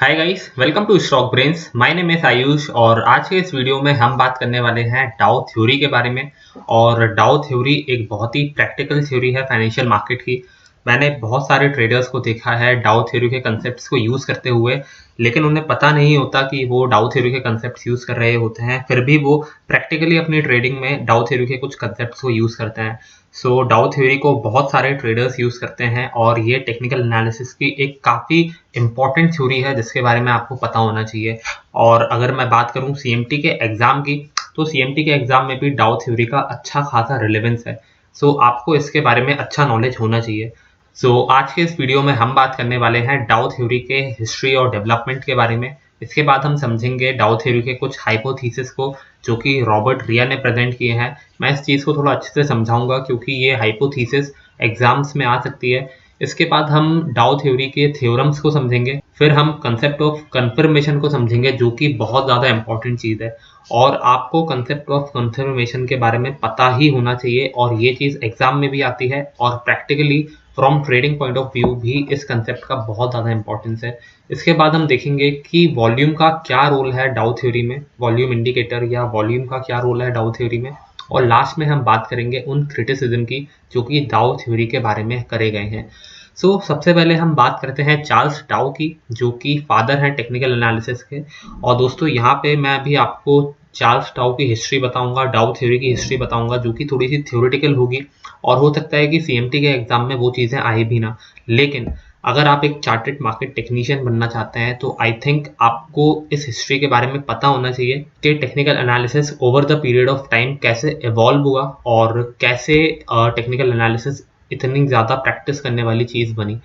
Hi guys, welcome to Stock Brains. My name is Ayush और आज के इस वीडियो में हम बात करने वाले हैं डाउ थ्योरी के बारे में। और डाउ थ्योरी एक बहुत ही प्रैक्टिकल थ्योरी है फाइनेंशियल मार्केट की। मैंने बहुत सारे ट्रेडर्स को देखा है डाउ थ्योरी के कंसेप्ट्स को यूज़ करते हुए, लेकिन उन्हें पता नहीं होता कि वो डाउ थ्योरी के कंसेप्ट्स यूज़ कर रहे होते हैं, फिर भी वो प्रैक्टिकली अपनी ट्रेडिंग में डाउ थ्योरी के कुछ कंसेप्ट्स को यूज़ करते हैं। सो डाउ थ्योरी को बहुत सारे ट्रेडर्स यूज़ करते हैं और ये टेक्निकल एनालिसिस की एक काफ़ी इम्पॉर्टेंट थ्योरी है जिसके बारे में आपको पता होना चाहिए। और अगर मैं बात करूं सीएमटी के एग्ज़ाम की, तो सीएमटी के एग्ज़ाम में भी डाउ थ्योरी का अच्छा खासा रिलेवेंस है। सो आपको इसके बारे में अच्छा नॉलेज होना चाहिए। सो आज के इस वीडियो में हम बात करने वाले हैं डाउ थ्योरी के हिस्ट्री और डेवलपमेंट के बारे में। इसके बाद हम समझेंगे डाउ थ्योरी के कुछ हाइपोथेसिस को जो कि रॉबर्ट रिया ने प्रेजेंट किए हैं। मैं इस चीज़ को थोड़ा अच्छे से समझाऊंगा क्योंकि ये हाइपोथेसिस एग्जाम्स में आ सकती है। इसके बाद हम डाउ थ्योरी के थ्योरम्स को समझेंगे, फिर हम कंसेप्ट ऑफ कंफर्मेशन को समझेंगे जो कि बहुत ज़्यादा इंपॉर्टेंट चीज़ है। और आपको कंसेप्ट ऑफ कंफर्मेशन के बारे में पता ही होना चाहिए और ये चीज़ एग्जाम में भी आती है और practically from trading point of view भी इस कंसेप्ट का बहुत ज़्यादा इंपॉर्टेंस है। इसके बाद हम देखेंगे कि वॉल्यूम का क्या रोल है डाउ थ्योरी में, वॉल्यूम इंडिकेटर या वॉल्यूम का क्या रोल है डाउ थ्योरी में। और लास्ट में हम बात करेंगे उन क्रिटिसिज्म की जो कि डाउ थ्योरी के बारे में करे गए हैं। सबसे पहले हम बात करते हैं चार्ल्स डाउ की, जो कि फादर हैं टेक्निकल एनालिसिस के। और दोस्तों यहाँ पे मैं अभी आपको चार्ल्स डाउ की हिस्ट्री बताऊंगा, डाउ थ्योरी की हिस्ट्री बताऊंगा जो कि थोड़ी सी थ्योरेटिकल होगी और हो सकता है कि सीएमटी के एग्जाम में वो चीज़ें आए भी ना। लेकिन अगर आप एक चार्टेड मार्केट टेक्नीशियन बनना चाहते हैं तो आई थिंक आपको इस हिस्ट्री के बारे में पता होना चाहिए कि technical analysis over the period of time कैसे इवॉल्व हुआ और कैसे टेक्निकल एनालिसिस इतनी ज़्यादा प्रैक्टिस करने वाली चीज़ बनी।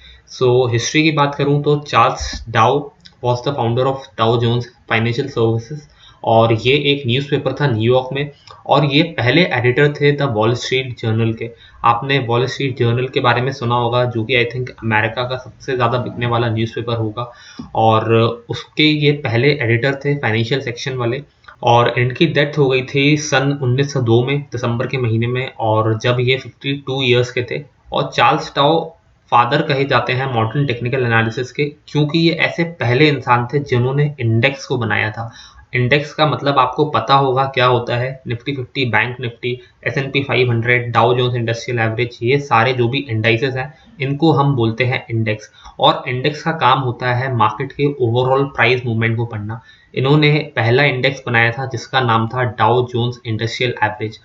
हिस्ट्री की बात करूँ तो Charles Dow was the founder of Dow Jones financial services और ये एक न्यूज़पेपर था न्यूयॉर्क में। और ये पहले एडिटर थे द वॉल स्ट्रीट जर्नल के। आपने वॉल स्ट्रीट जर्नल के बारे में सुना होगा जो कि आई थिंक अमेरिका का सबसे ज़्यादा बिकने वाला न्यूज़पेपर होगा। और उसके ये पहले एडिटर थे फाइनेंशियल सेक्शन वाले। और इनकी डेथ हो गई थी सन 1902 में दिसंबर के महीने में, और जब ये 52 ईयर्स के थे। और चार्ल्स डाउ फादर कहे जाते हैं मॉडर्न टेक्निकल एनालिसिस के, क्योंकि ये ऐसे पहले इंसान थे जिन्होंने इंडेक्स को बनाया था। इंडेक्स का मतलब आपको पता होगा क्या होता है। Nifty 50, bank Nifty, S&P 500, Dow Jones industrial average, ये सारे जो भी इंडाइसेस हैं इनको हम बोलते हैं इंडेक्स। और इंडेक्स का काम होता है मार्केट के ओवरऑल प्राइस मूवमेंट को पढ़ना। इन्होंने पहला इंडेक्स बनाया था जिसका नाम था डाउ जोन्स इंडस्ट्रियल एवरेज।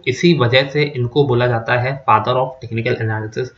इसी वजह से इनको बोला जाता है फादर ऑफ टेक्निकल एनालिसिस।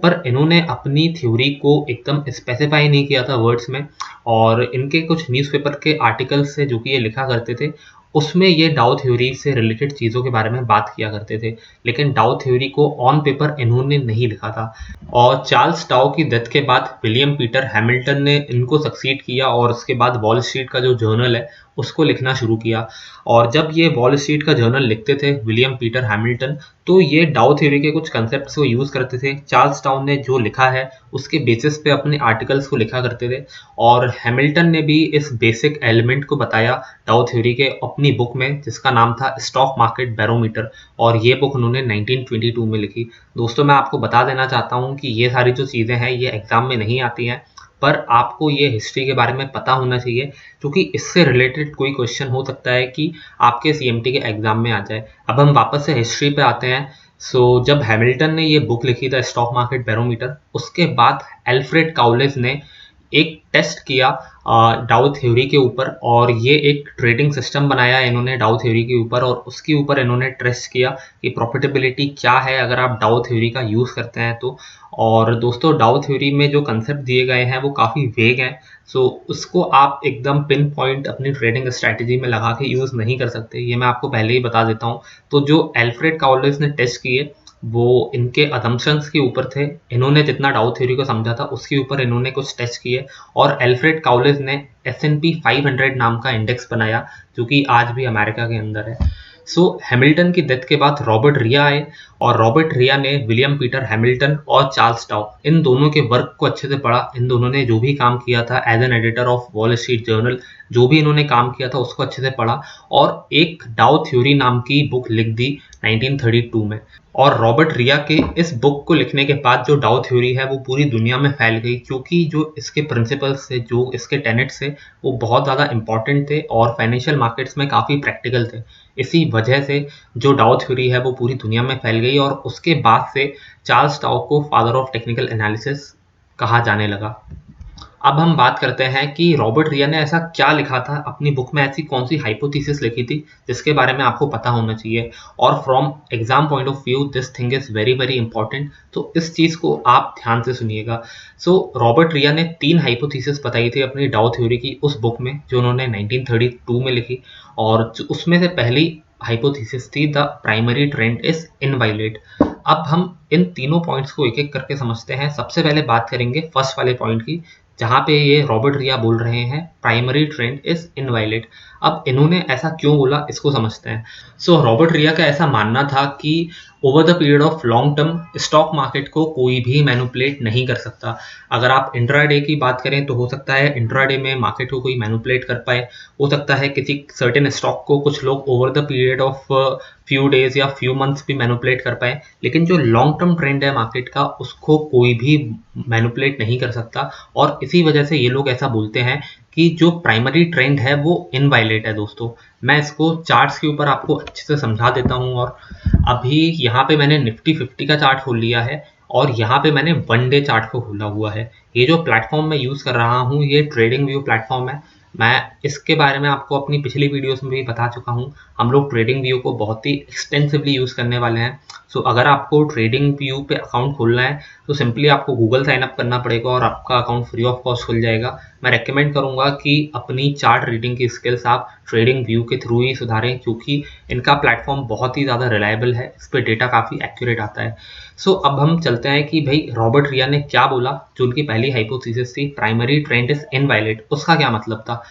पर इन्होंने अपनी थ्योरी को एकदम स्पेसिफाई नहीं किया था वर्ड्स में। और इनके कुछ न्यूज़पेपर के आर्टिकल्स से जो कि ये लिखा करते थे उसमें ये डाउ थ्योरी से रिलेटेड चीज़ों के बारे में बात किया करते थे, लेकिन डाउ थ्योरी को ऑन पेपर इन्होंने नहीं लिखा था। और चार्ल्स डाउ की डेथ के बाद विलियम पीटर हैमिल्टन ने इनको सक्सीड किया और उसके बाद वॉल स्ट्रीट का जो जर्नल है उसको लिखना शुरू किया। और जब ये वॉल स्ट्रीट का जर्नल लिखते थे विलियम पीटर हैमिल्टन, तो ये डाउ थ्योरी के कुछ कंसेप्ट्स को यूज़ करते थे। चार्ल्स डाउ ने जो लिखा है उसके बेसिस पे अपने आर्टिकल्स को लिखा करते थे। और हैमिल्टन ने भी इस बेसिक एलिमेंट को बताया डाउ थ्योरी के अपनी बुक में जिसका नाम था स्टॉक मार्केट बैरोमीटर। और ये बुक उन्होंने 1922 में लिखी। दोस्तों मैं आपको बता देना चाहता हूँ कि ये सारी जो चीज़ें हैं ये एग्जाम में नहीं आती हैं, पर आपको ये हिस्ट्री के बारे में पता होना चाहिए क्योंकि इससे रिलेटेड कोई क्वेश्चन हो सकता है कि आपके सीएमटी के एग्जाम में आ जाए। अब हम वापस से हिस्ट्री पे आते हैं। जब हैमिल्टन ने ये बुक लिखी था स्टॉक मार्केट बैरोमीटर, उसके बाद एल्फ्रेड काउलिस ने एक टेस्ट किया डाउ थ्योरी के ऊपर, और ये एक ट्रेडिंग सिस्टम बनाया इन्होंने डाउ थ्योरी के ऊपर, और उसके ऊपर इन्होंने टेस्ट किया कि प्रॉफिटेबिलिटी क्या है अगर आप डाउ थ्योरी का यूज़ करते हैं तो। और दोस्तों डाउ थ्योरी में जो कंसेप्ट दिए गए हैं वो काफ़ी वेग हैं। उसको आप एकदम पिन पॉइंट अपनी ट्रेडिंग स्ट्रैटेजी में लगा के यूज़ नहीं कर सकते, ये मैं आपको पहले ही बता देता हूँ। तो जो एल्फ्रेड काउलिस ने टेस्ट किए वो इनके असम्पशंस के ऊपर थे। इन्होंने जितना डाउ थ्योरी को समझा था उसके ऊपर इन्होंने कुछ टेस्ट किए, और एल्फ्रेड काउलिस ने S&P 500 नाम का इंडेक्स बनाया जो कि आज भी अमेरिका के अंदर है। हैमिल्टन की डेथ के बाद रॉबर्ट रिया आए, और रॉबर्ट रिया ने विलियम पीटर हैमिल्टन और चार्ल्स डाउ इन दोनों के वर्क को अच्छे से पढ़ा। इन दोनों ने जो भी काम किया था as an editor of Wall Street Journal, जो भी इन्होंने काम किया था उसको अच्छे से पढ़ा और एक डाउ थ्योरी नाम की बुक लिख दी 1932 में। और रॉबर्ट रिया के इस बुक को लिखने के बाद जो डाउ थ्योरी है वो पूरी दुनिया में फैल गई, क्योंकि जो इसके प्रिंसिपल्स थे, जो इसके टेनेट्स थे, वो बहुत ज़्यादा इंपॉर्टेंट थे और फाइनेंशियल मार्केट्स में काफ़ी प्रैक्टिकल थे। इसी वजह से जो डाउ थ्योरी है वो पूरी दुनिया में फैल गई और उसके बाद से चार्ल्स डाउ को फादर ऑफ टेक्निकल एनालिसिस कहा जाने लगा। अब हम बात करते हैं कि रॉबर्ट रिया ने ऐसा क्या लिखा था अपनी बुक में, ऐसी कौन सी हाइपोथेसिस लिखी थी जिसके बारे में आपको पता होना चाहिए, और from exam point of view this thing is very very important. तो इस चीज़ को आप ध्यान से सुनिएगा। सो रॉबर्ट रिया ने 3 हाइपोथेसिस बताई थी अपनी डाउ थ्योरी की उस बुक में जो उन्होंने 1932 में लिखी, और उसमें से पहली हाइपोथेसिस थी द प्राइमरी ट्रेंड इज इनवाइलेट। अब हम इन तीनों पॉइंट्स को एक एक करके समझते हैं। सबसे पहले बात करेंगे फर्स्ट वाले पॉइंट की, जहाँ पे ये रॉबर्ट रिया बोल रहे हैं प्राइमरी ट्रेंड इज इनवाइलेट। अब इन्होंने ऐसा क्यों बोला, इसको समझते हैं। सो रॉबर्ट रिया का ऐसा मानना था कि over the period of long term stock market को कोई भी मैनिपुलेट नहीं कर सकता। अगर आप इंट्राडे की बात करें तो हो सकता है इंट्राडे में मार्केट को कोई मैनिपुलेट कर पाए, हो सकता है किसी सर्टेन स्टॉक को कुछ लोग over the period of few days या फ्यू मंथ्स भी मैनिपुलेट कर पाए, लेकिन जो लॉन्ग टर्म ट्रेंड है मार्केट का उसको कोई भी मैनिपुलेट नहीं कर सकता। और इसी वजह से ये लोग ऐसा बोलते हैं कि जो प्राइमरी ट्रेंड है वो इनवायलेट है। दोस्तों मैं इसको चार्ट्स के ऊपर आपको अच्छे से समझा देता हूँ। और अभी यहाँ पे मैंने निफ्टी 50 का चार्ट खोल लिया है और यहाँ पे मैंने वन डे चार्ट को खोला हुआ है। ये जो प्लेटफॉर्म मैं यूज़ कर रहा हूँ ये ट्रेडिंग व्यू प्लेटफॉर्म है। मैं इसके बारे में आपको अपनी पिछली वीडियोस में भी बता चुका हूँ। हम लोग ट्रेडिंग व्यू को बहुत ही एक्सटेंसिवली यूज़ करने वाले हैं। सो अगर आपको ट्रेडिंग व्यू पे अकाउंट खोलना है तो सिंपली आपको गूगल साइन अप करना पड़ेगा और आपका अकाउंट फ्री ऑफ कॉस्ट खुल जाएगा। मैं रेकमेंड करूंगा कि अपनी चार्ट रीडिंग की स्किल्स आप ट्रेडिंग व्यू के थ्रू ही सुधारें, क्योंकि इनका प्लेटफॉर्म बहुत ही ज़्यादा रिलायबल है, इस पर डेटा काफ़ी एक्यूरेट आता है। सो अब हम चलते हैं कि भाई रॉबर्ट रिया ने क्या बोला। जो उनकी पहली हाइपोथेसिस थी प्राइमरी ट्रेंड इज इनवायलेट, उसका क्या मतलब था।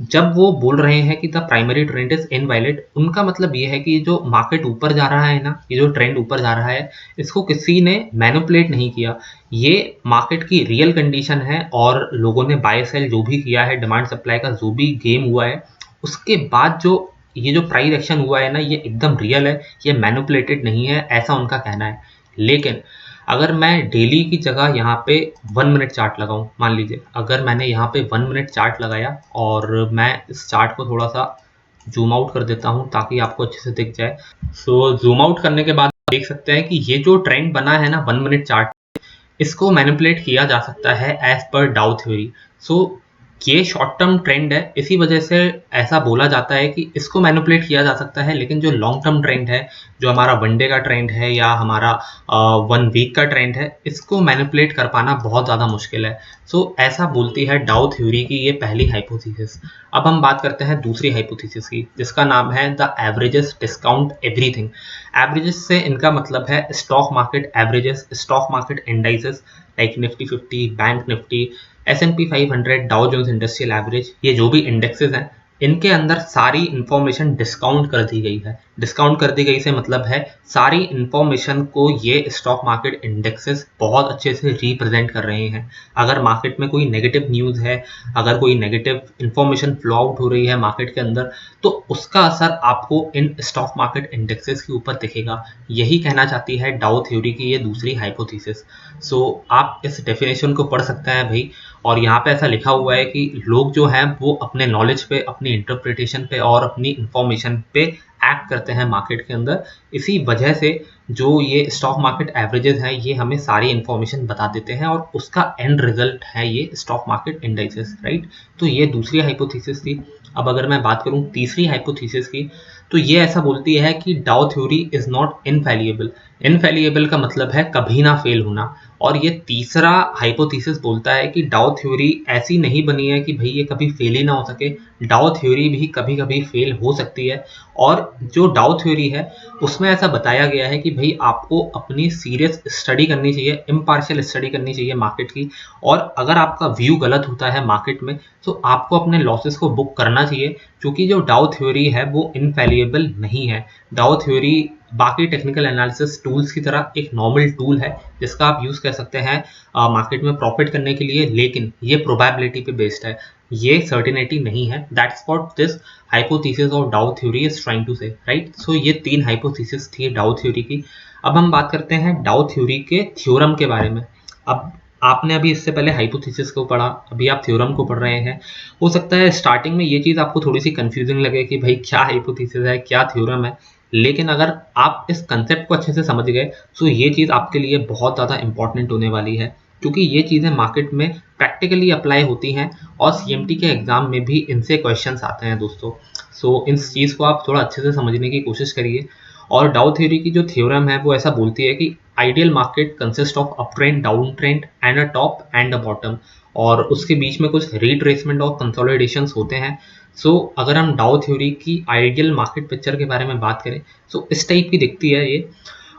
जब वो बोल रहे हैं कि द प्राइमरी ट्रेंड इज इनवायलेट, उनका मतलब ये है कि जो मार्केट ऊपर जा रहा है ना, ये जो ट्रेंड ऊपर जा रहा है इसको किसी ने मैनिपुलेट नहीं किया। ये मार्केट की रियल कंडीशन है और लोगों ने बाय सेल जो भी किया है, डिमांड सप्लाई का जो भी गेम हुआ है, उसके बाद जो ये जो प्राइस एक्शन हुआ है ना ये एकदम रियल है, ये मैनिपुलेटेड नहीं है, ऐसा उनका कहना है। लेकिन अगर मैं डेली की जगह यहाँ पे 1 मिनट चार्ट लगाऊं, मान लीजिए अगर मैंने यहाँ पे 1 मिनट चार्ट लगाया और मैं इस चार्ट को थोड़ा सा जूम आउट कर देता हूँ ताकि आपको अच्छे से दिख जाए। जूम आउट करने के बाद आप देख सकते हैं कि ये जो ट्रेंड बना है ना 1 मिनट चार्ट, इसको मैनिपुलेट किया जा सकता है एज पर डाउ थ्योरी। सो ये शॉर्ट टर्म ट्रेंड है, इसी वजह से ऐसा बोला जाता है कि इसको मैनिपुलेट किया जा सकता है। लेकिन जो लॉन्ग टर्म ट्रेंड है, जो हमारा वन डे का ट्रेंड है या हमारा 1 वीक का ट्रेंड है, इसको मैनिपुलेट कर पाना बहुत ज़्यादा मुश्किल है। ऐसा बोलती है डाउ थ्योरी की ये पहली हाइपोथेसिस। अब हम बात करते हैं दूसरी हाइपोथेसिस की, जिसका नाम है the averages discount everything. Averages से इनका मतलब है stock market averages, stock market indices like Nifty 50, bank Nifty, S&P 500, Dow Jones industrial average, ये जो भी इंडेक्सेस हैं इनके अंदर सारी इंफॉर्मेशन डिस्काउंट कर दी गई है। डिस्काउंट कर दी गई से मतलब है सारी इंफॉर्मेशन को ये स्टॉक मार्केट इंडेक्सेस बहुत अच्छे से रिप्रेजेंट कर रहे हैं। अगर मार्केट में कोई नेगेटिव न्यूज़ है, अगर कोई नेगेटिव इंफॉर्मेशन फ्लो आउट हो रही है मार्केट के अंदर, तो उसका असर आपको इन स्टॉक मार्केट इंडेक्सेस के ऊपर दिखेगा। यही कहना चाहती है डाउ थ्योरी की ये दूसरी हाइपोथेसिस। आप इस डेफिनेशन को पढ़ सकते हैं भाई, और यहाँ पे ऐसा लिखा हुआ है कि लोग जो हैं वो अपने नॉलेज पे, अपनी इंटरप्रिटेशन पे और अपनी इंफॉर्मेशन पे एक्ट करते हैं मार्केट के अंदर। इसी वजह से जो ये स्टॉक मार्केट एवरेजेस हैं ये हमें सारी इंफॉर्मेशन बता देते हैं और उसका एंड रिजल्ट है ये स्टॉक मार्केट इंडाइसेस, राइट। तो ये दूसरी हाइपोथेसिस थी। अब अगर मैं बात करूँ तीसरी हाइपोथेसिस की, तो ये ऐसा बोलती है कि डाउ थ्योरी इज नॉट इनफैलिएबल। इनफैलिएबल का मतलब है कभी ना फेल होना। और ये तीसरा हाइपोथेसिस बोलता है कि डाउ थ्योरी ऐसी नहीं बनी है कि भाई ये कभी फेल ही ना हो सके। डाउ थ्योरी भी कभी कभी फेल हो सकती है। और जो डाउ थ्योरी है उसमें ऐसा बताया गया है कि भाई आपको अपनी सीरियस स्टडी करनी चाहिए, इम्पार्शियल स्टडी करनी चाहिए मार्केट की। और अगर आपका व्यू गलत होता है मार्केट में तो आपको अपने लॉसेस को बुक करना चाहिए, क्योंकि जो डाउ थ्योरी है वो इनफैलिएबल नहीं है। डाउ थ्योरी बाकी टेक्निकल एनालिसिस टूल्स की तरह एक नॉर्मल टूल है जिसका आप यूज़ कर सकते हैं मार्केट में प्रॉफिट करने के लिए, लेकिन ये प्रोबेबिलिटी पे बेस्ड है, ये सर्टिनिटी नहीं है। That's what this hypothesis of Dow theory is trying to say, right. So ये 3 हाइपोथेसिस थी डाउ थ्योरी की। अब हम बात करते हैं डाउ थ्योरी के थ्योरम के बारे में। अब आपने अभी इससे पहले हाइपोथेसिस को पढ़ा, अभी आप थ्योरम को पढ़ रहे हैं। हो सकता है स्टार्टिंग में ये चीज़ आपको थोड़ी सी कंफ्यूजिंग लगे कि भाई क्या हाइपोथेसिस है, क्या थ्योरम है, लेकिन अगर आप इस कंसेप्ट को अच्छे से समझ गए तो ये चीज़ आपके लिए बहुत ज़्यादा इंपॉर्टेंट होने वाली है, क्योंकि ये चीज़ें मार्केट में प्रैक्टिकली अप्लाई होती हैं और सीएमटी के एग्जाम में भी इनसे क्वेश्चंस आते हैं दोस्तों। सो इस चीज़ को आप थोड़ा अच्छे से समझने की कोशिश करिए। और डाउ थ्योरी की जो थ्योरम है वो ऐसा बोलती है कि ideal market consist of up trend, down trend and a top and a bottom, और उसके बीच में कुछ रिट्रेसमेंट और कंसोलिडेशंस होते हैं। सो अगर हम डाउ थ्योरी की आइडियल मार्केट पिक्चर के बारे में बात करें तो इस टाइप की दिखती है ये।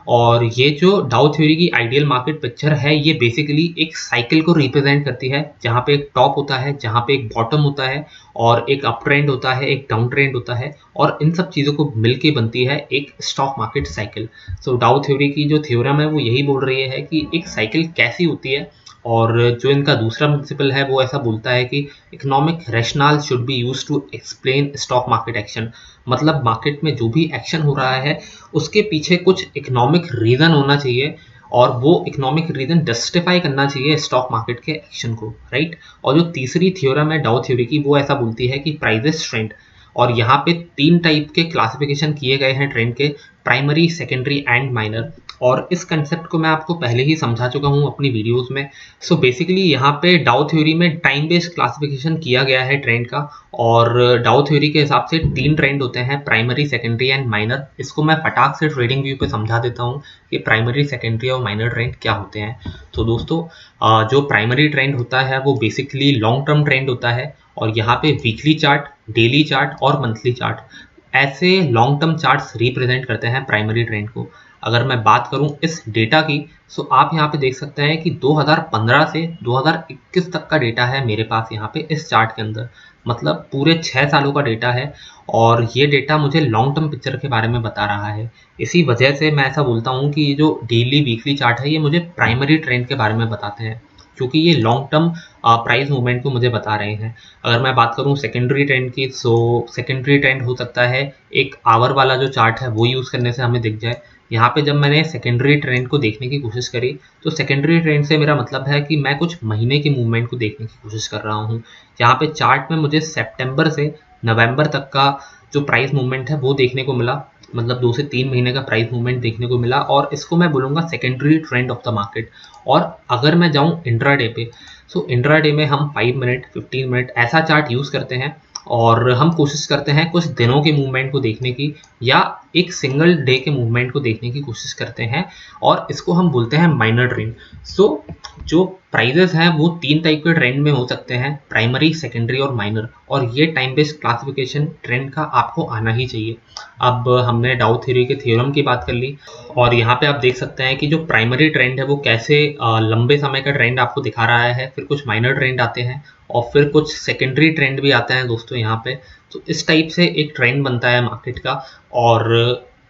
और ये जो डाउ थ्योरी की आइडियल मार्केट पिक्चर है ये बेसिकली एक साइकिल को रिप्रेजेंट करती है, जहाँ पे एक टॉप होता है, जहाँ पे एक बॉटम होता है, और एक अप ट्रेंड होता है, एक डाउन ट्रेंड होता है, और इन सब चीज़ों को मिलके बनती है एक स्टॉक मार्केट साइकिल। सो डाउ थ्योरी की जो थ्योरम है वो यही बोल रही है कि एक साइकिल कैसी होती है। और जो इनका दूसरा प्रिंसिपल है वो ऐसा बोलता है कि economic rational should be used to explain stock market action. मतलब मार्केट में जो भी एक्शन हो रहा है उसके पीछे कुछ इकोनॉमिक रीज़न होना चाहिए, और वो इकोनॉमिक रीज़न जस्टिफाई करना चाहिए स्टॉक मार्केट के एक्शन को, राइट। और जो तीसरी थ्योरम है डाउ थ्योरी की वो ऐसा बोलती है कि प्राइजेस ट्रेंड, और यहाँ पे 3 टाइप के क्लासिफिकेशन किए गए हैं ट्रेंड के, प्राइमरी, सेकेंडरी एंड माइनर। और इस कंसेप्ट को मैं आपको पहले ही समझा चुका हूँ अपनी वीडियोस में। सो बेसिकली यहाँ पे डाउ थ्योरी में टाइम बेस्ड क्लासिफिकेशन किया गया है ट्रेंड का, और डाउ थ्योरी के हिसाब से 3 ट्रेंड होते हैं, प्राइमरी, सेकेंडरी एंड माइनर। इसको मैं फटाक से ट्रेडिंग व्यू पे समझा देता हूँ कि प्राइमरी, सेकेंडरी और माइनर ट्रेंड क्या होते हैं। तो दोस्तों जो प्राइमरी ट्रेंड होता है वो बेसिकली लॉन्ग टर्म ट्रेंड होता है, और यहाँ पे वीकली चार्ट, डेली चार्ट और मंथली चार्ट ऐसे लॉन्ग टर्म चार्ट्स रिप्रेजेंट करते हैं प्राइमरी ट्रेंड को। अगर मैं बात करूं इस डेटा की, तो आप यहाँ पे देख सकते हैं कि 2015 से 2021 तक का डेटा है मेरे पास यहाँ पे इस चार्ट के अंदर, मतलब पूरे 6 सालों का डेटा है। और ये डेटा मुझे लॉन्ग टर्म पिक्चर के बारे में बता रहा है। इसी वजह से मैं ऐसा बोलता हूँ कि ये जो डेली, वीकली चार्ट है ये मुझे प्राइमरी ट्रेंड के बारे में बताते हैं, क्योंकि ये लॉन्ग टर्म प्राइस मूवमेंट को मुझे बता रहे हैं। अगर मैं बात करूं सेकेंडरी ट्रेंड की, सो सेकेंडरी ट्रेंड हो सकता है एक आवर वाला जो चार्ट है वो यूज़ करने से हमें दिख जाए। यहाँ पे जब मैंने सेकेंडरी ट्रेंड को देखने की कोशिश करी तो सेकेंडरी ट्रेंड से मेरा मतलब है कि मैं कुछ महीने की मूवमेंट को देखने की कोशिश कर रहा हूँ। यहाँ पे चार्ट में मुझे सितंबर से नवंबर तक का जो प्राइस मूवमेंट है वो देखने को मिला, मतलब 2 से 3 महीने का प्राइस मूवमेंट देखने को मिला, और इसको मैं बोलूँगा secondary trend of the market. और अगर मैं जाऊँ इंट्राडे पे, सो इंट्राडे में हम 5 मिनट, 15 मिनट ऐसा चार्ट यूज़ करते हैं, और हम कोशिश करते हैं कुछ दिनों के मूवमेंट को देखने की, या एक सिंगल डे के मूवमेंट को देखने की कोशिश करते हैं, और इसको हम बोलते हैं माइनर ट्रेंड। सो जो प्राइजेस हैं वो 3 टाइप के ट्रेंड में हो सकते हैं, प्राइमरी, सेकेंडरी और माइनर, और ये टाइम बेस्ड क्लासिफिकेशन ट्रेंड का आपको आना ही चाहिए। अब हमने डाउ थ्योरी के थ्योरम की बात कर ली, और यहाँ पे आप देख सकते हैं कि जो प्राइमरी ट्रेंड है वो कैसे लंबे समय का ट्रेंड आपको दिखा रहा है, फिर कुछ माइनर ट्रेंड आते हैं, और फिर कुछ सेकेंडरी ट्रेंड भी आते हैं दोस्तों यहाँ पे। तो इस टाइप से एक ट्रेंड बनता है मार्केट का। और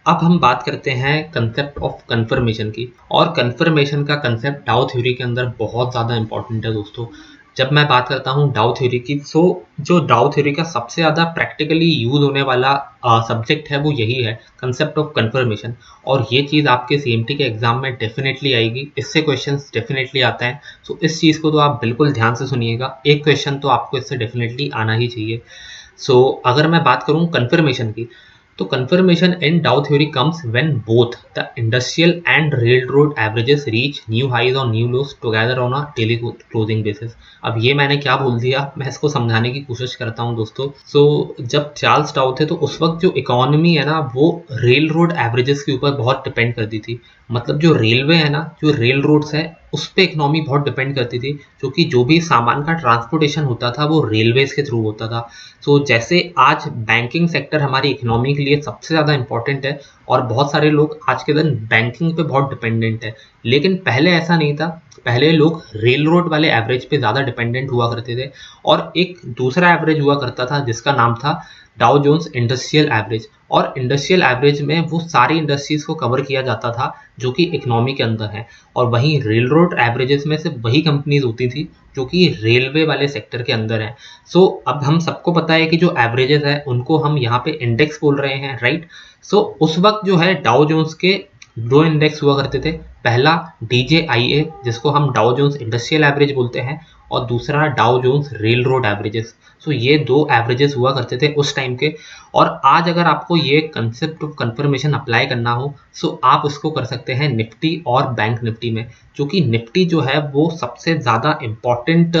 अब हम बात करते हैं कंसेप्ट ऑफ कन्फर्मेशन की, और कन्फर्मेशन का कंसेप्ट डाउ थ्योरी के अंदर बहुत ज़्यादा इंपॉर्टेंट है दोस्तों। जब मैं बात करता हूँ डाउ थ्योरी की, सो जो डाउ थ्योरी का सबसे ज़्यादा प्रैक्टिकली यूज होने वाला सब्जेक्ट है वो यही है, कंसेप्ट ऑफ कन्फर्मेशन। और ये चीज़ आपके सीएमटी के एग्जाम में डेफिनेटली आएगी, इससे क्वेश्चंस डेफिनेटली आता है। सो इस चीज़ को तो आप बिल्कुल ध्यान से सुनिएगा, एक क्वेश्चन तो आपको इससे डेफिनेटली आना ही चाहिए। सो अगर मैं बात करूँ कन्फर्मेशन की, तो confirmation in Dow theory comes when both the industrial and railroad averages reach new highs or new lows together on a daily closing basis। अब ये मैंने क्या बोल दिया, मैं इसको समझाने की कोशिश करता हूँ दोस्तों। सो जब चार्ल्स डाउ थे तो उस वक्त जो इकोनॉमी है ना वो रेल रोड एवरेजेस के ऊपर बहुत डिपेंड करती थी। मतलब जो रेलवे है ना, जो रेल रोड्स है उस पर इकोनॉमी बहुत डिपेंड करती थी, क्योंकि जो भी सामान का ट्रांसपोर्टेशन होता था वो रेलवेज के थ्रू होता था। तो जैसे आज बैंकिंग सेक्टर हमारी इकोनॉमी के लिए सबसे ज़्यादा इंपॉर्टेंट है, और बहुत सारे लोग आज के दिन बैंकिंग पे बहुत डिपेंडेंट है। लेकिन पहले ऐसा नहीं था, पहले लोग रेल रोड वाले एवरेज पे ज़्यादा डिपेंडेंट हुआ करते थे, और एक दूसरा एवरेज हुआ करता था जिसका नाम था डाउ जोन्स इंडस्ट्रियल एवरेज। और इंडस्ट्रियल एवरेज में वो सारी इंडस्ट्रीज को कवर किया जाता था जो कि इकोनॉमी के अंदर है, और वहीं रेल रोड एवरेजेस में से वही कंपनीज होती थी जो कि रेलवे वाले सेक्टर के अंदर है। सो अब हम सबको पता है कि जो एवरेजेस है उनको हम यहाँ पे इंडेक्स बोल रहे हैं, राइट। सो उस वक्त जो है डाउ जोन्स के दो इंडेक्स हुआ करते थे, पहला DJIA जिसको हम डाउ जोन्स इंडस्ट्रियल एवरेज बोलते हैं, और दूसरा Dow Jones rail road averages. So ये दो एवरेजेस हुआ करते थे उस टाइम के। और आज अगर आपको ये कंसेप्ट ऑफ कंफर्मेशन अप्लाई करना हो सो आप उसको कर सकते हैं निफ्टी और बैंक निफ्टी में, क्योंकि निफ्टी जो है वो सबसे ज़्यादा इम्पॉर्टेंट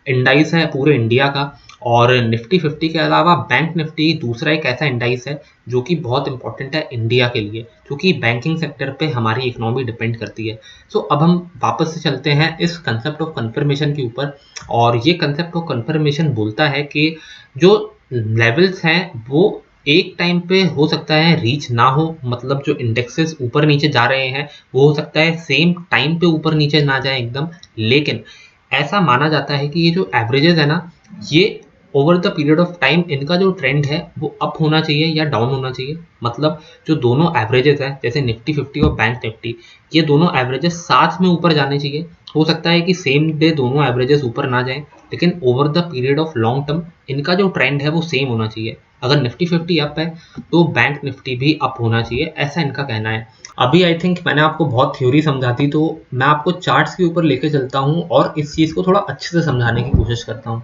इंडाइस है पूरे इंडिया का। और निफ्टी 50 के अलावा बैंक निफ्टी दूसरा एक ऐसा इंडाइस है जो कि बहुत इंपॉर्टेंट है इंडिया के लिए, क्योंकि बैंकिंग सेक्टर पे हमारी इकोनॉमी डिपेंड करती है। सो अब हम वापस से चलते हैं इस कंसेप्ट ऑफ कंफर्मेशन के ऊपर, और ये कंसेप्ट ऑफ कंफर्मेशन बोलता है कि जो लेवल्स हैं वो एक टाइम पे हो सकता है रीच ना हो, मतलब जो इंडेक्सेस ऊपर नीचे जा रहे हैं वो हो सकता है सेम टाइम पे ऊपर नीचे ना जाए एकदम, लेकिन ऐसा माना जाता है कि ये जो एवरेजेस है ना, ये over the period of time इनका जो ट्रेंड है वो अप होना चाहिए या डाउन होना चाहिए। मतलब जो दोनों एवरेजेस हैं जैसे निफ्टी 50 और बैंक निफ्टी, ये दोनों एवरेजेस साथ में ऊपर जाने चाहिए। हो सकता है कि सेम डे दोनों एवरेजेस ऊपर ना जाएं, लेकिन over the period of long term इनका जो ट्रेंड है वो सेम होना चाहिए। अगर निफ्टी 50 अप है तो बैंक निफ्टी भी अप होना चाहिए, ऐसा इनका कहना है। अभी आई थिंक मैंने आपको बहुत थ्योरी समझा दी, तो मैं आपको चार्ट्स के ऊपर लेके चलता हूँ और इस चीज़ को थोड़ा अच्छे से समझाने की कोशिश करता हूँ।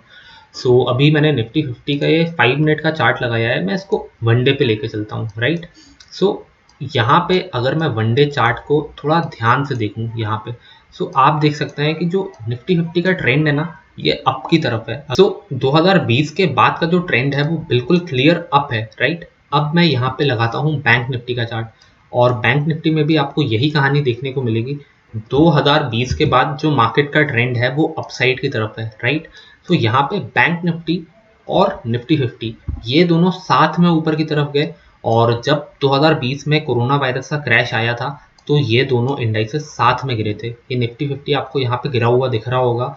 सो अभी मैंने निफ्टी 50 का ये 5 मिनट का चार्ट लगाया है, मैं इसको वन डे पे लेके चलता हूँ, राइट। सो यहाँ पे अगर मैं वन डे चार्ट को थोड़ा ध्यान से देखूँ यहाँ पे, सो आप देख सकते हैं कि जो निफ्टी 50 का ट्रेंड है ना, ये अप की तरफ है। सो 2020 के बाद का जो ट्रेंड है वो बिल्कुल क्लियर अप है, राइट। अब मैं यहाँ पे लगाता हूँ बैंक निफ्टी का चार्ट, और बैंक निफ्टी में भी आपको यही कहानी देखने को मिलेगी। 2020 के बाद जो मार्केट का ट्रेंड है वो अपसाइड की तरफ है, राइट। तो यहाँ पे बैंक निफ्टी और निफ्टी 50 ये दोनों साथ में ऊपर की तरफ गए, और जब 2020 में कोरोना वायरस का क्रैश आया था तो ये दोनों इंडाइसेस साथ में गिरे थे। ये निफ्टी 50 आपको यहाँ पे गिरा हुआ दिख रहा होगा।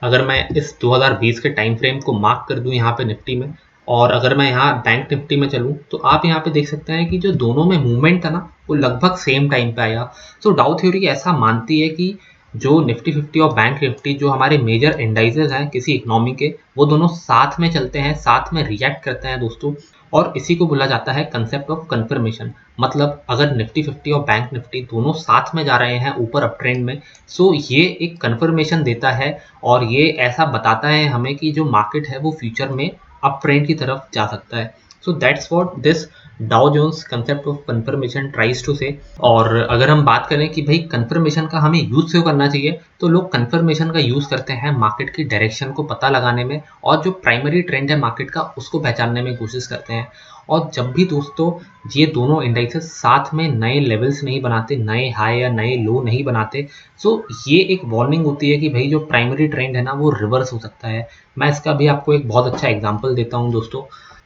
अगर मैं इस 2020 के टाइम फ्रेम को मार्क कर दूं यहाँ पे निफ्टी में, और अगर मैं यहाँ बैंक निफ्टी में चलूँ तो आप यहाँ पे देख सकते हैं कि जो दोनों में मूवमेंट था ना वो लगभग सेम टाइम पे आया। सो डाउ थ्योरी ऐसा मानती है कि जो निफ्टी 50 और बैंक निफ्टी जो हमारे मेजर इंडाइसेस हैं किसी इकोनॉमी के, वो दोनों साथ में चलते हैं, साथ में रिएक्ट करते हैं दोस्तों। और इसी को बोला जाता है कंसेप्ट ऑफ कंफर्मेशन। मतलब अगर निफ्टी 50 और बैंक निफ्टी दोनों साथ में जा रहे हैं ऊपर अप ट्रेंड में, सो ये एक कंफर्मेशन देता है, और ये ऐसा बताता है हमें कि जो मार्केट है वो फ्यूचर में अप ट्रेंड की तरफ जा सकता है। So that's what this Dow Jones concept of confirmation tries to say. और अगर हम बात करें कि भाई कंफर्मेशन का हमें यूज क्यों करना चाहिए, तो लोग कंफर्मेशन का यूज करते हैं मार्केट की डायरेक्शन को पता लगाने में, और जो प्राइमरी ट्रेंड है मार्केट का उसको पहचानने में कोशिश करते हैं। और जब भी दोस्तों ये दोनों इंडाइसेस साथ में नए लेवल्स नहीं बनाते, नए हाई या नए लो नहीं बनाते, सो ये एक वार्निंग होती है कि भाई जो प्राइमरी ट्रेंड है ना वो रिवर्स हो सकता है। मैं इसका भी आपको एक बहुत अच्छा एग्जांपल देता हूँ दोस्तों।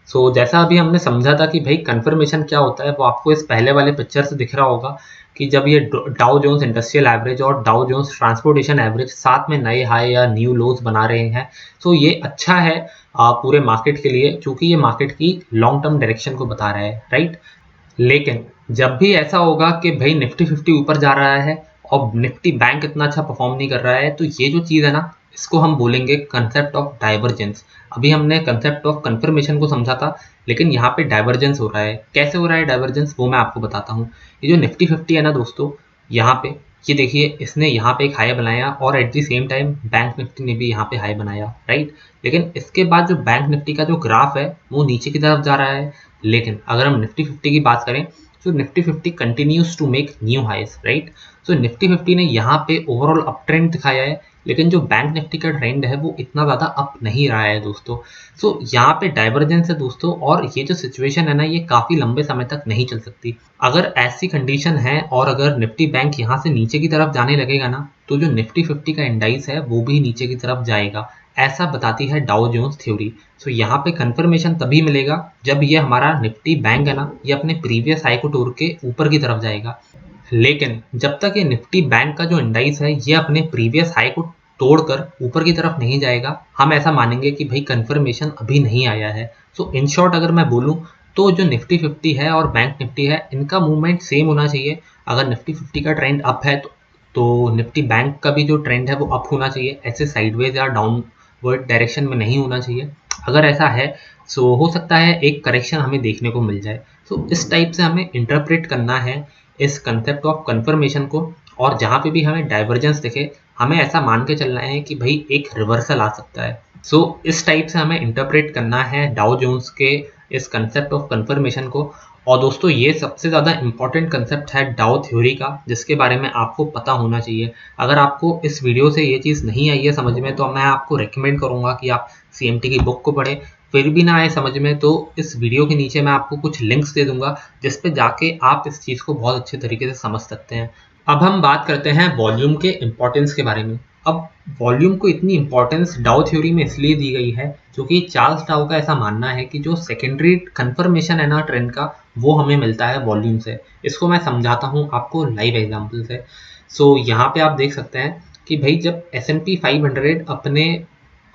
सो जैसा अभी हमने समझा था कि भाई कंफर्मेशन क्या होता है, वो आपको इस पहले वाले पिक्चर से दिख रहा होगा कि जब ये डाउ जोन्स इंडस्ट्रियल एवरेज और डाउ जोन्स ट्रांसपोर्टेशन एवरेज साथ में नए हाई या न्यू लोज बना रहे हैं, तो ये अच्छा है पूरे मार्केट के लिए, क्योंकि ये मार्केट की लॉन्ग टर्म डायरेक्शन को बता रहा है, राइट। लेकिन जब भी ऐसा होगा कि भाई निफ्टी 50 ऊपर जा रहा है और निफ्टी बैंक इतना अच्छा परफॉर्म नहीं कर रहा है, तो ये जो चीज़ है ना, इसको हम बोलेंगे कंसेप्ट ऑफ डाइवर्जेंस। अभी हमने कंसेप्ट ऑफ कंफर्मेशन को समझा था, लेकिन यहाँ पे डाइवर्जेंस हो रहा है। कैसे हो रहा है डाइवर्जेंस, वो मैं आपको बताता हूँ। ये जो निफ्टी 50 है ना दोस्तों, यहाँ पे ये देखिए, इसने यहाँ पे एक हाई बनाया, और at the same time bank Nifty ने भी यहाँ पे हाई बनाया, राइट। लेकिन इसके बाद जो बैंक निफ्टी का जो ग्राफ है वो नीचे की तरफ जा रहा है। लेकिन अगर हम निफ्टी 50 की बात करें तो Nifty 50 continues to make new highs, right. So Nifty 50 ने यहाँ पे ओवरऑल अप ट्रेंड दिखाया है, लेकिन जो बैंक निफ्टी का ट्रेंड है वो इतना ज़्यादा अप नहीं रहा है दोस्तों। सो यहाँ पे डाइवर्जेंस है दोस्तों, और ये जो सिचुएशन है ना, ये काफ़ी लंबे समय तक नहीं चल सकती। अगर ऐसी कंडीशन है और अगर निफ्टी बैंक यहाँ से नीचे की तरफ जाने लगेगा ना, तो जो निफ्टी 50 का इंडाइस है वो भी नीचे की तरफ जाएगा। ऐसा बताती है डाउ जोन्स थ्योरी। सो यहाँ पे कंफर्मेशन तभी मिलेगा जब ये हमारा निफ्टी बैंक है ना, ये अपने प्रीवियस हाई को तोड़ के ऊपर की तरफ जाएगा। लेकिन जब तक ये निफ्टी बैंक का जो इंडाइस है ये अपने प्रीवियस हाई को तोड़कर ऊपर की तरफ नहीं जाएगा, हम ऐसा मानेंगे कि भाई कंफर्मेशन अभी नहीं आया है। सो इन शॉर्ट अगर मैं बोलूँ तो जो निफ्टी 50 है और बैंक निफ्टी है, इनका मूवमेंट सेम होना चाहिए। अगर निफ्टी 50 का ट्रेंड अप है तो निफ्टी बैंक का भी जो ट्रेंड है वो अप होना चाहिए, ऐसे साइडवेज या डाउनवर्ड डायरेक्शन में नहीं होना चाहिए। अगर ऐसा है सो हो सकता है एक करेक्शन हमें देखने को मिल जाए। सो इस टाइप से हमें इंटरप्रेट करना है इस कंसेप्ट ऑफ कंफर्मेशन को, और जहाँ पे भी हमें डाइवर्जेंस दिखे हमें ऐसा मान के चलना है कि भाई एक रिवर्सल आ सकता है। सो इस टाइप से हमें इंटरप्रेट करना है डाउ जोन्स के इस कंसेप्ट ऑफ कंफर्मेशन को। और दोस्तों ये सबसे ज़्यादा इंपॉर्टेंट कंसेप्ट है डाउ थ्योरी का, जिसके बारे में आपको पता होना चाहिए। अगर आपको इस वीडियो से ये चीज़ नहीं आई है समझ में तो मैं आपको रिकमेंड करूँगा कि आप CMT की बुक को पढ़ें। फिर भी ना आए समझ में तो इस वीडियो के नीचे मैं आपको कुछ लिंक्स दे दूंगा जिस पे जाके आप इस चीज़ को बहुत अच्छे तरीके से समझ सकते हैं। अब हम बात करते हैं वॉल्यूम के इम्पोर्टेंस के बारे में। अब वॉल्यूम को इतनी इंपॉर्टेंस डाउ थ्योरी में इसलिए दी गई है क्योंकि चार्ल्स डाउ का ऐसा मानना है कि जो सेकेंडरी कंफर्मेशन है ना ट्रेंड का, वो हमें मिलता है वॉल्यूम से। इसको मैं समझाता हूँ आपको लाइव एग्जाम्पल से। सो यहाँ पे आप देख सकते हैं कि भाई जब S&P 500 अपने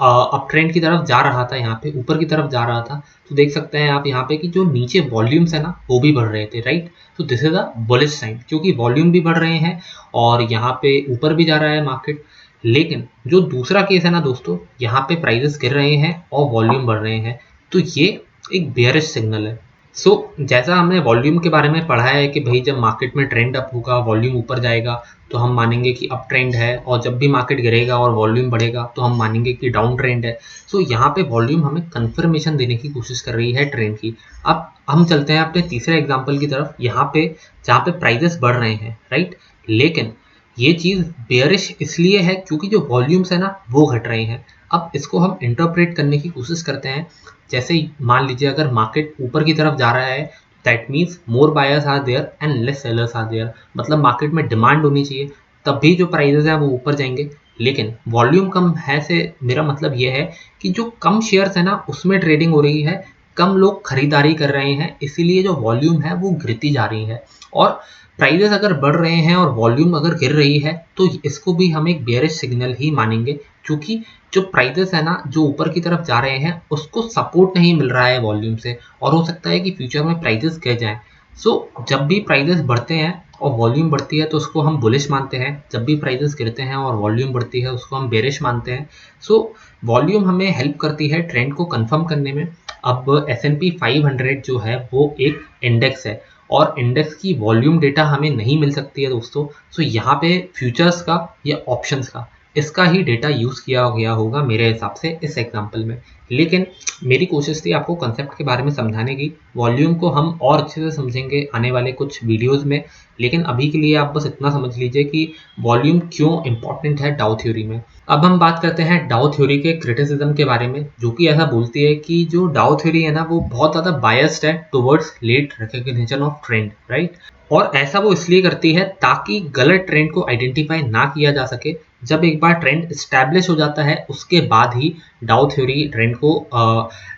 अप ट्रेंड की तरफ जा रहा था, यहाँ पे ऊपर की तरफ जा रहा था, तो देख सकते हैं आप यहाँ पे कि जो नीचे वॉल्यूम्स है ना वो भी बढ़ रहे थे, राइट। तो this is a bullish sign क्योंकि वॉल्यूम भी बढ़ रहे हैं और यहाँ पे ऊपर भी जा रहा है मार्केट। लेकिन जो दूसरा केस है ना दोस्तों, यहाँ पे प्राइसेस गिर रहे हैं और वॉल्यूम बढ़ रहे हैं, तो ये एक बेयरिश सिग्नल है। सो जैसा हमने वॉल्यूम के बारे में पढ़ा है कि भाई जब मार्केट में ट्रेंड अप होगा वॉल्यूम ऊपर जाएगा तो हम मानेंगे कि अप ट्रेंड है, और जब भी मार्केट गिरेगा और वॉल्यूम बढ़ेगा तो हम मानेंगे कि डाउन ट्रेंड है। सो यहाँ पे वॉल्यूम हमें कंफर्मेशन देने की कोशिश कर रही है ट्रेंड की। अब हम चलते हैं अपने तीसरे एग्जाम्पल की तरफ, यहाँ पे जहाँ पे प्राइजेस बढ़ रहे हैं, राइट। लेकिन ये चीज़ बेयरिश इसलिए है क्योंकि जो वॉल्यूम्स है ना वो घट रहे हैं। अब इसको हम इंटरप्रेट करने की कोशिश करते हैं। जैसे मान लीजिए अगर मार्केट ऊपर की तरफ जा रहा है, that means more buyers are there and less sellers are there. मतलब मार्केट में डिमांड होनी चाहिए तब भी जो प्राइजेस हैं वो ऊपर जाएंगे। लेकिन वॉल्यूम कम है से मेरा मतलब ये है कि जो कम शेयर्स है ना उसमें ट्रेडिंग हो रही है, कम लोग खरीदारी कर रहे हैं, इसीलिए जो वॉल्यूम है वो गिरती जा रही है। और प्राइजेस अगर बढ़ रहे हैं और वॉल्यूम अगर गिर रही है तो इसको भी हम एक बेयरिश सिग्नल ही मानेंगे, क्योंकि जो प्राइजेस है ना जो ऊपर की तरफ जा रहे हैं उसको सपोर्ट नहीं मिल रहा है वॉल्यूम से, और हो सकता है कि फ्यूचर में प्राइजेस गिर जाएं। सो जब भी प्राइजेस बढ़ते हैं और वॉल्यूम बढ़ती है तो उसको हम बुलिश मानते हैं, जब भी प्राइजेस गिरते हैं और वॉल्यूम बढ़ती है उसको हम बेरिश मानते हैं। सो वॉल्यूम हमें हेल्प करती है ट्रेंड को कंफर्म करने में। अब S&P 500 जो है वो एक इंडेक्स है और इंडेक्स की वॉल्यूम डेटा हमें नहीं मिल सकती है दोस्तों। सो यहाँ पे फ्यूचर्स का या ऑप्शंस का इसका ही डेटा यूज़ किया गया होगा मेरे हिसाब से इस एग्जांपल में। लेकिन मेरी कोशिश थी आपको कंसेप्ट के बारे में समझाने की। वॉल्यूम को हम और अच्छे से समझेंगे आने वाले कुछ वीडियोस में, लेकिन अभी के लिए आप बस इतना समझ लीजिए कि वॉल्यूम क्यों इंपॉर्टेंट है डाउ थ्योरी में। अब हम बात करते हैं डाउ थ्योरी के क्रिटिसिज्म के बारे में, जो कि ऐसा बोलती है कि जो डाउ थ्योरी है ना वो बहुत ज़्यादा बायस्ड है towards late recognition of trend, right. और ऐसा वो इसलिए करती है ताकि गलत ट्रेंड को आइडेंटिफाई ना किया जा सके। जब एक बार ट्रेंड इस्टेब्लिश हो जाता है उसके बाद ही डाउ थ्योरी ट्रेंड को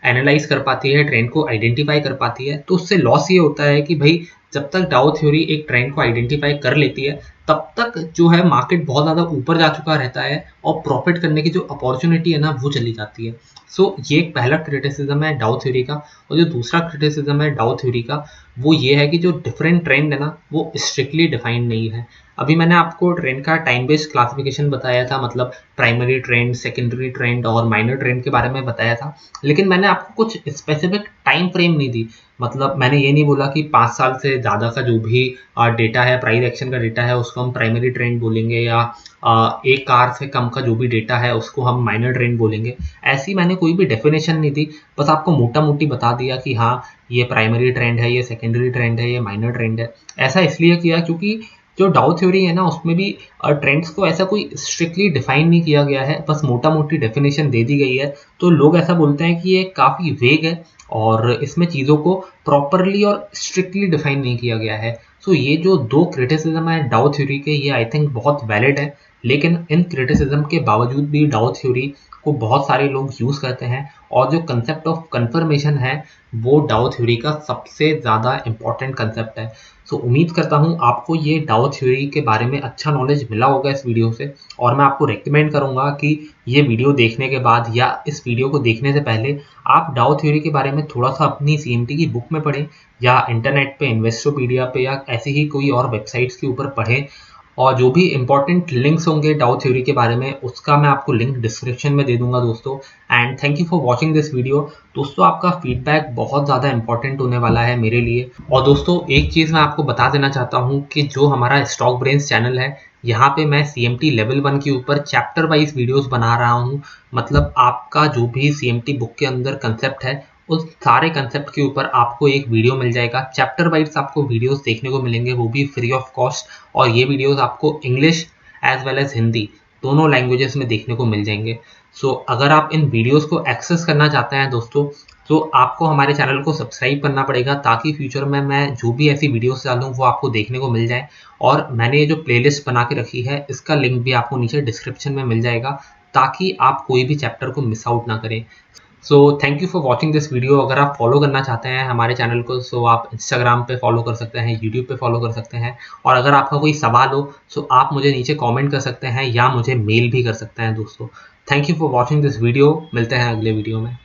एनालाइज कर पाती है, ट्रेंड को आइडेंटिफाई कर पाती है। तो उससे लॉस ये होता है कि भाई जब तक डाउ थ्योरी एक ट्रेंड को आइडेंटिफाई कर लेती है तब तक जो है मार्केट बहुत ज़्यादा ऊपर जा चुका रहता है और प्रॉफिट करने की जो अपॉर्चुनिटी है ना वो चली जाती है। सो ये एक पहला क्रिटिसिज्म है डाउ थ्योरी का। और जो दूसरा क्रिटिसिज्म है डाउ थ्योरी का वो ये है कि जो डिफरेंट ट्रेंड है ना वो स्ट्रिक्टली डिफाइंड नहीं है। अभी मैंने आपको ट्रेंड का टाइम बेस्ड क्लासिफिकेशन बताया था, मतलब प्राइमरी ट्रेंड, सेकेंडरी ट्रेंड और माइनर ट्रेंड के बारे में बताया था, लेकिन मैंने आपको कुछ स्पेसिफिक टाइम फ्रेम नहीं दी। मतलब मैंने ये नहीं बोला कि 5 साल से ज़्यादा का जो भी डेटा है, प्राइस एक्शन का डेटा है, उसको हम प्राइमरी ट्रेंड बोलेंगे, या एक कार से कम का जो भी डेटा है उसको हम माइनर ट्रेंड बोलेंगे। ऐसी मैंने कोई भी डेफिनेशन नहीं दी, बस आपको मोटा मोटी बता दिया कि हाँ ये प्राइमरी ट्रेंड है, ये सेकेंडरी ट्रेंड है, ये माइनर ट्रेंड है। ऐसा इसलिए किया क्योंकि जो डाउ थ्योरी है ना उसमें भी ट्रेंड्स को ऐसा कोई स्ट्रिक्टली डिफाइन नहीं किया गया है, बस मोटा मोटी डेफिनेशन दे दी गई है। तो लोग ऐसा बोलते हैं कि ये काफ़ी वेग है और इसमें चीज़ों को प्रॉपरली और स्ट्रिक्टली डिफाइन नहीं किया गया है। सो ये जो दो क्रिटिसिज्म है डाउ थ्योरी के, ये आई थिंक बहुत वैलिड है, लेकिन इन क्रिटिसिज्म के बावजूद भी डाउ थ्योरी को बहुत सारे लोग यूज़ करते हैं और जो कंसेप्ट ऑफ कन्फर्मेशन है वो डाउ थ्योरी का सबसे ज़्यादा इम्पॉर्टेंट कंसेप्ट है। सो उम्मीद करता हूँ आपको ये डाउ थ्योरी के बारे में अच्छा नॉलेज मिला होगा इस वीडियो से, और मैं आपको रेकमेंड करूँगा कि ये वीडियो देखने के बाद या इस वीडियो को देखने से पहले आप डाउ थ्योरी के बारे में थोड़ा सा अपनी सीएमटी की बुक में पढ़ें या इंटरनेट पे इन्वेस्टोपीडिया पे या ऐसे ही कोई और वेबसाइट्स के ऊपर पढ़ें, और जो भी इंपॉर्टेंट लिंक्स होंगे डाउ थ्योरी के बारे में उसका मैं आपको लिंक डिस्क्रिप्शन में दे दूंगा दोस्तों। And thank you for watching this video. दोस्तों आपका फीडबैक बहुत ज़्यादा इंपॉर्टेंट होने वाला है मेरे लिए। और दोस्तों एक चीज़ मैं आपको बता देना चाहता हूँ कि जो हमारा स्टॉक ब्रेन्स चैनल है, यहाँ पे मैं सीएमटी लेवल 1 के ऊपर चैप्टर वाइज वीडियोस बना रहा हूँ। मतलब आपका जो भी सीएमटी बुक के अंदर कंसेप्ट है उस सारे कंसेप्ट के ऊपर आपको एक वीडियो मिल जाएगा। चैप्टर वाइज आपको वीडियोस देखने को मिलेंगे, वो भी फ्री ऑफ कॉस्ट, और ये वीडियोस आपको English as well as Hindi दोनों लैंग्वेजेस में देखने को मिल जाएंगे। सो अगर आप इन वीडियोस को एक्सेस करना चाहते हैं दोस्तों, तो आपको हमारे चैनल को सब्सक्राइब करना पड़ेगा ताकि फ्यूचर में मैं जो भी ऐसी वीडियोस डालूँ वो आपको देखने को मिल जाए। और मैंने ये जो प्लेलिस्ट बना के रखी है इसका लिंक भी आपको नीचे डिस्क्रिप्शन में मिल जाएगा, ताकि आप कोई भी चैप्टर को मिस आउट ना करें। So thank you for watching this video. अगर आप फॉलो करना चाहते हैं हमारे चैनल को, सो आप इंस्टाग्राम पे फॉलो कर सकते हैं, यूट्यूब पे फॉलो कर सकते हैं, और अगर आपका कोई सवाल हो सो आप मुझे नीचे कमेंट कर सकते हैं या मुझे मेल भी कर सकते हैं दोस्तों। Thank you for watching this video. मिलते हैं अगले वीडियो में।